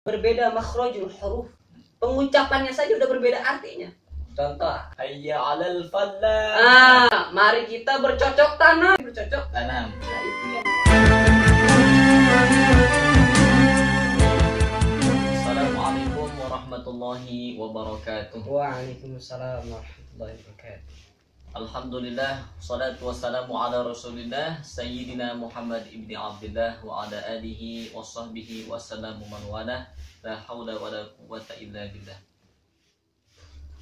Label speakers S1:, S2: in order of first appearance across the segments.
S1: berbeda makhrajul huruf. Pengucapannya saja udah berbeda artinya. Contoh,
S2: hayya 'alal falah.
S1: mari kita bercocok tanam. Bercocok
S2: Tanam.
S1: Nah, itu ya.
S2: Assalamualaikum warahmatullahi wabarakatuh.
S1: Waalaikumsalam warahmatullahi wabarakatuh.
S2: Alhamdulillah, salatu wassalamu ala rasulillah Sayyidina Muhammad ibni Abdillah wa ala alihi wa sahbihi wa sallamu man wala. La hawla wa la quwwata illa billah.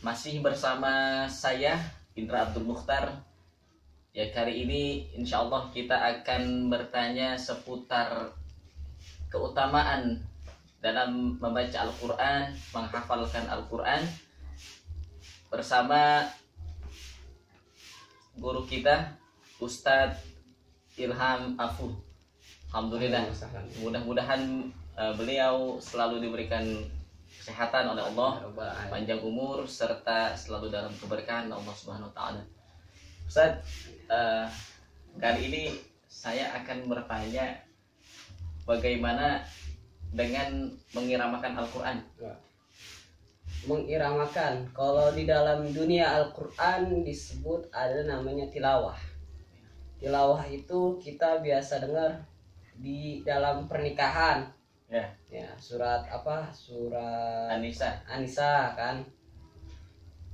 S2: Masih bersama saya Indra Abdul Mukhtar. Ya, kali ini insyaallah kita akan bertanya seputar keutamaan dalam membaca Al-Quran, menghafalkan Al-Quran bersama guru kita Ustadz Ilham Afu. Alhamdulillah, mudah-mudahan beliau selalu diberikan kesehatan oleh Allah, panjang umur, serta selalu dalam keberkahan Allah Subhanahu wa Ta'ala. Ustadz, kali ini saya akan bertanya bagaimana dengan mengiramakan Al-Quran.
S1: Mengiramakan, kalau di dalam dunia Al-Quran disebut ada namanya tilawah. Tilawah itu kita biasa dengar di dalam pernikahan. Ya, surat apa? Surat An-Nisa kan.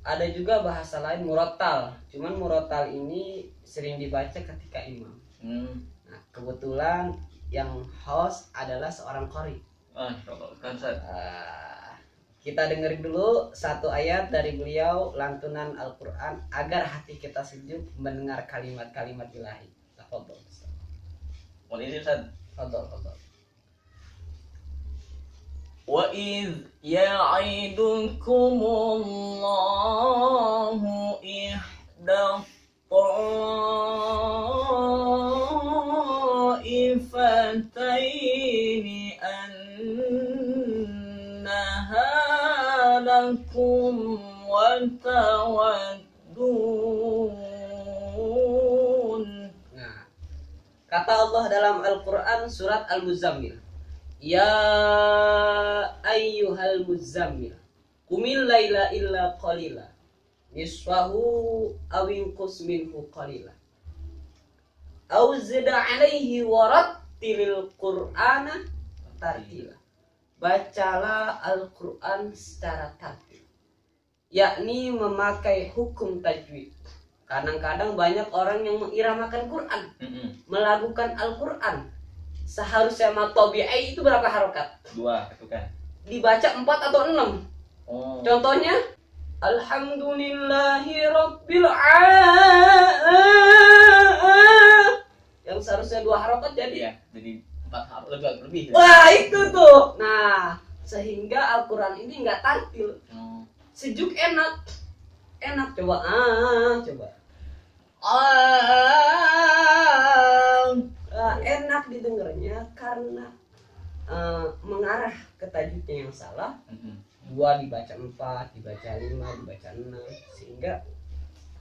S1: Ada juga bahasa lain murattal. Cuman murattal ini sering dibaca ketika imam. Nah, kebetulan yang host adalah seorang qari. Kita dengerin dulu satu ayat dari beliau, lantunan Al-Quran, agar hati kita sejuk mendengar kalimat-kalimat ilahi. Tafadhol.
S2: Boleh Ustaz?
S1: Tafadhol.
S2: Wa idh ya'idukumullahu ihda ta'ifataini annaha lakum wa tawaddun.
S1: Nah, kata Allah dalam Al-Quran surat Al-Muzammil, ya ayyuhal muzammil qumil laila illa qalila nisfahu aw inqus minhu qalila aw zid alaihi warattilil qur'ana tartila. Bacalah Al-Quran secara tartil, yakni memakai hukum tajwid. Kadang-kadang banyak orang yang mengiramakan Quran, melakukan Al-Quran seharusnya matobi'i itu berapa harokat?
S2: 2 itu kan.
S1: Dibaca 4 atau 6. Contohnya Alhamdulillahi Rabbil yang seharusnya 2 harokat jadi
S2: jadi 4 harokat lebih.
S1: Wah, itu tuh. Nah, sehingga Al-Quran ini nggak tartil. Sejuk, enak coba. Enak didengarnya karena mengarah ke tajwidnya yang salah. 2 dibaca 4, dibaca 5, dibaca 6, sehingga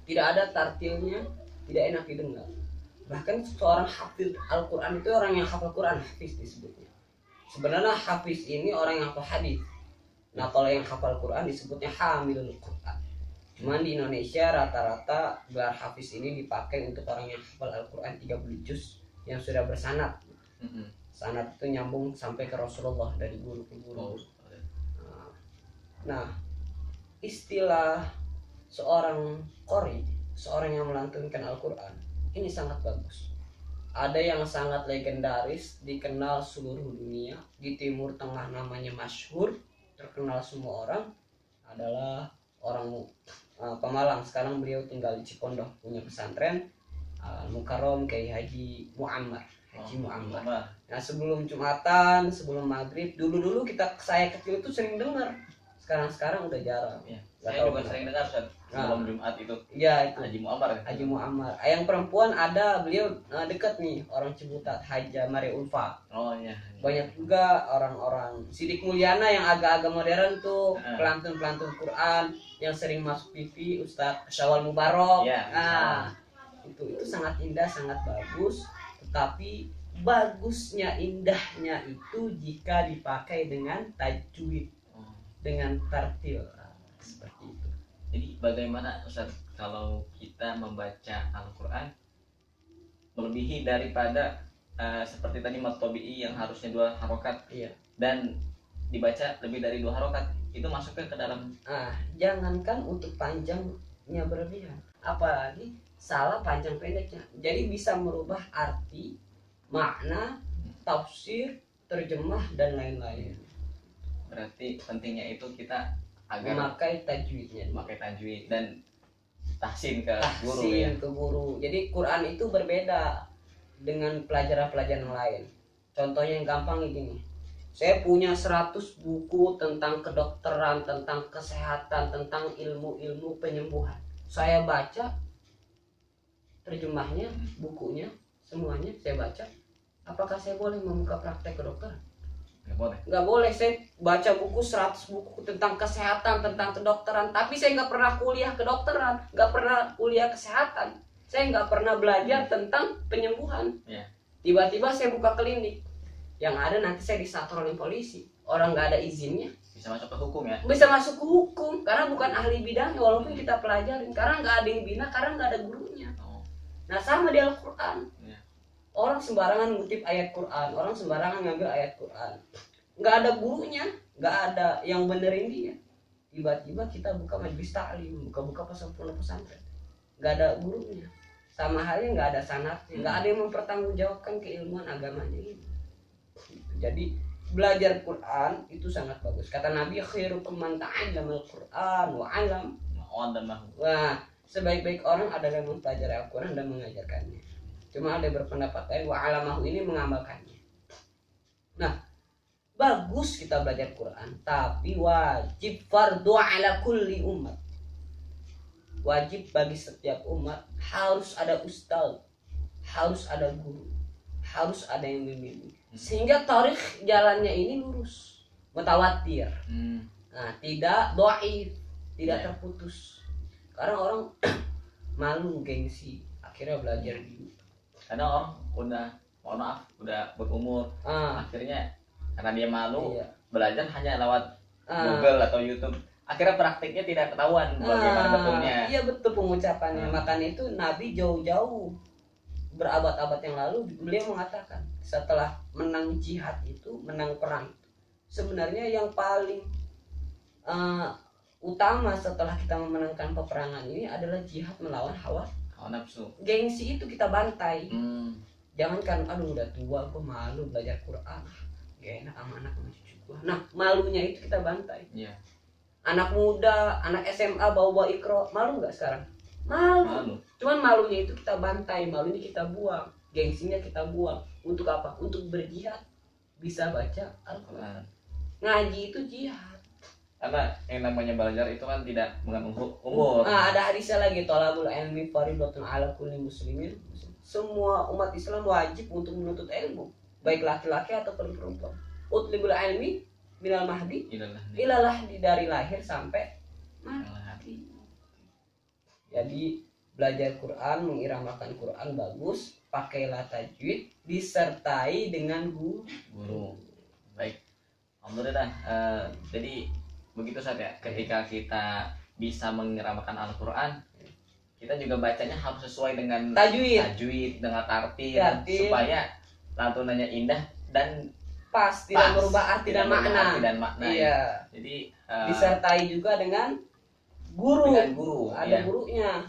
S1: tidak ada tartilnya, tidak enak didengar. Bahkan seorang hafiz Al-Quran itu orang yang hafal Quran, hafiz disebutnya. Sebenarnya hafiz ini orang yang hafal hadis. Nah, kalau yang hafal Quran disebutnya hamilul Quran. Cuman di Indonesia rata-rata gelar hafiz ini dipakai untuk orang yang hafal Al-Quran 30 juz yang sudah bersanad. Sanad itu nyambung sampai ke Rasulullah dari guru ke guru. Nah, istilah seorang qari, seorang yang melantunkan Al-Quran, ini sangat bagus. Ada yang sangat legendaris, dikenal seluruh dunia. Di Timur Tengah namanya masyhur, terkenal semua orang, adalah orang Pemalang. Sekarang beliau tinggal di Cipondoh, punya pesantren Mukarrom Kiai Haji Muammar. Nah, sebelum Jumatan, sebelum maghrib, dulu saya kecil itu sering dengar. Sekarang udah jarang.
S2: Saya juga sering dengar sebelum Jumat itu.
S1: Iya, itu
S2: Haji Muammar.
S1: Yang perempuan ada, beliau dekat nih, orang Ciputat, Haja Mari Ulfa. Banyak juga orang-orang Sidik Mulyana yang agak-agak modern tuh, pelantun-pelantun Quran yang sering masuk TV, Ustadz Syawal Mubarak. Itu sangat indah, sangat bagus, tetapi bagusnya, indahnya itu jika dipakai dengan tajwid, dengan tartil, seperti itu.
S2: Jadi bagaimana Ustaz kalau kita membaca Al-Quran melebihi daripada seperti tadi mat tabi'i yang harusnya 2 harokat,
S1: Iya.
S2: dan dibaca lebih dari 2 harokat, itu masuknya ke dalam.
S1: Jangankan untuk panjangnya berlebihan, apalagi salah panjang pendeknya, jadi bisa merubah arti, makna, tafsir, terjemah dan lain-lain.
S2: Berarti pentingnya itu kita agar
S1: memakai tajwidnya,
S2: memakai tajwid dan tahsin ke guru
S1: tahsin
S2: ya.
S1: ke guru. Jadi Quran itu berbeda dengan pelajaran-pelajaran lain. Contohnya yang gampang gini. Saya punya 100 buku tentang kedokteran, tentang kesehatan, tentang ilmu-ilmu penyembuhan. Saya baca terjemahnya, bukunya, semuanya saya baca. Apakah saya boleh membuka praktek kedokteran? Nggak boleh. Saya baca buku 100 buku tentang kesehatan, tentang kedokteran, tapi saya nggak pernah kuliah kedokteran, nggak pernah kuliah kesehatan, saya nggak pernah belajar tentang penyembuhan. Tiba-tiba saya buka klinik, yang ada nanti saya disator oleh polisi, orang nggak ada izinnya.
S2: Bisa masuk ke hukum ya?
S1: Bisa masuk ke hukum karena bukan ahli bidangnya, walaupun kita pelajarin, karena nggak ada yang bina, karena nggak ada gurunya. Nah sama di Al-Quran. Orang sembarangan ngutip ayat Quran, orang sembarangan ngambil ayat Quran, nggak ada gurunya, nggak ada yang benerin dia. Tiba-tiba kita buka majelis taklim, buka pesantren, nggak ada gurunya, sama halnya nggak ada sanadnya, nggak ada yang mempertanggungjawabkan keilmuan agamanya ini. Jadi belajar Quran itu sangat bagus. Kata Nabi, khairukum man ta'allama al-Quran wa 'allam. Wah, sebaik-baik orang adalah yang mempelajari Al-Quran dan mengajarkannya. Cuma ada berpendapat lain, wa 'alamahu ini mengamalkannya. Nah, bagus kita belajar Quran, tapi wajib fardu ala kulli umat. Wajib bagi setiap umat, harus ada ustaz, harus ada guru, harus ada yang membimbing, sehingga tarikh jalannya ini lurus, mutawatir. Nah, tidak dhaif, tidak terputus. Karena orang malu, gengsi, akhirnya belajar dulu.
S2: Karena orang udah berumur, akhirnya karena dia malu, belajar hanya lewat Google atau YouTube, akhirnya praktiknya tidak ketahuan bagaimana betulnya.
S1: Iya betul pengucapannya. Makanya itu Nabi jauh-jauh berabad-abad yang lalu beliau mengatakan, setelah menang jihad itu, menang perang itu, sebenarnya yang paling utama setelah kita memenangkan peperangan ini adalah jihad melawan hawa
S2: nafsu.
S1: Gengsi itu kita bantai. Jangankan aduh udah tua gue malu belajar Quran, gak enak sama anak sama cucu gue. Nah malunya itu kita bantai. Anak muda, anak SMA bawa Iqra, malu nggak sekarang? Malu. Cuman malunya itu kita bantai, malunya kita buang, gengsinya kita buang. Untuk apa? Untuk berjihad. Bisa baca Al-Quran. Ngaji itu jihad.
S2: Karena yang namanya belajar itu kan tidak mengandung umur.
S1: Ada hadisnya lagi, thalabul ilmi fardhatun ala kulli muslimin. Semua umat Islam wajib untuk menuntut ilmu, baik laki-laki atau perempuan. Utlibul ilmi minal mahdi ilal lahdi, dari lahir sampai mati. Jadi belajar Quran, mengiramakan Quran bagus, pakailah tajwid, disertai dengan guru.
S2: Baik, alhamdulillah. Jadi begitu saja ketika kita bisa mengiramakan Al-Quran, kita juga bacanya harus sesuai dengan tajwid dengan tartil, supaya lantunannya indah dan
S1: pas, tidak merubah arti dan makna.
S2: Iya. Jadi
S1: disertai juga dengan guru. Ada gurunya.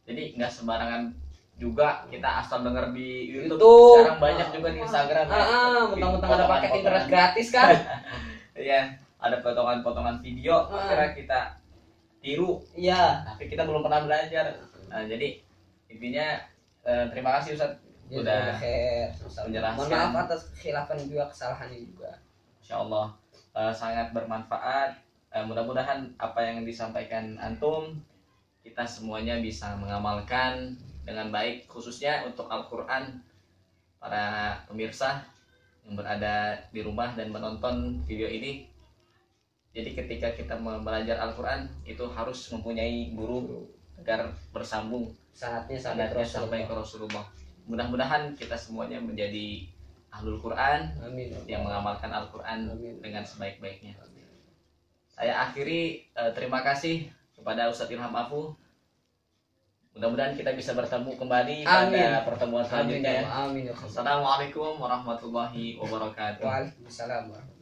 S2: Jadi nggak sembarangan juga kita asal denger di YouTube. Sekarang banyak juga di Instagram ya.
S1: Mentang-mentang ada paket internet gratis kan.
S2: Iya. Ada potongan-potongan video, akhirnya kita tiru. Tapi kita belum pernah belajar. Jadi intinya terima kasih Ustaz udah menjelaskan.
S1: Mohon maaf atas kekhilafan juga, kesalahannya juga.
S2: Insyaallah sangat bermanfaat. Mudah-mudahan apa yang disampaikan antum kita semuanya bisa mengamalkan dengan baik, khususnya untuk Al-Quran. Para pemirsa yang berada di rumah dan menonton video ini, jadi ketika kita belajar Al-Quran itu harus mempunyai guru agar bersambung
S1: sanadnya
S2: sampai ke Rasulullah. mudah-mudahan kita semuanya menjadi ahlul Quran.
S1: Amin.
S2: Yang mengamalkan Al-Quran
S1: Amin.
S2: dengan sebaik-baiknya. Saya akhiri, terima kasih kepada Ustadz Ilham Afu. Mudah-mudahan kita bisa bertemu kembali pada pertemuan selanjutnya.
S1: Amin.
S2: Assalamualaikum warahmatullahi wabarakatuh.
S1: Waalaikumsalam.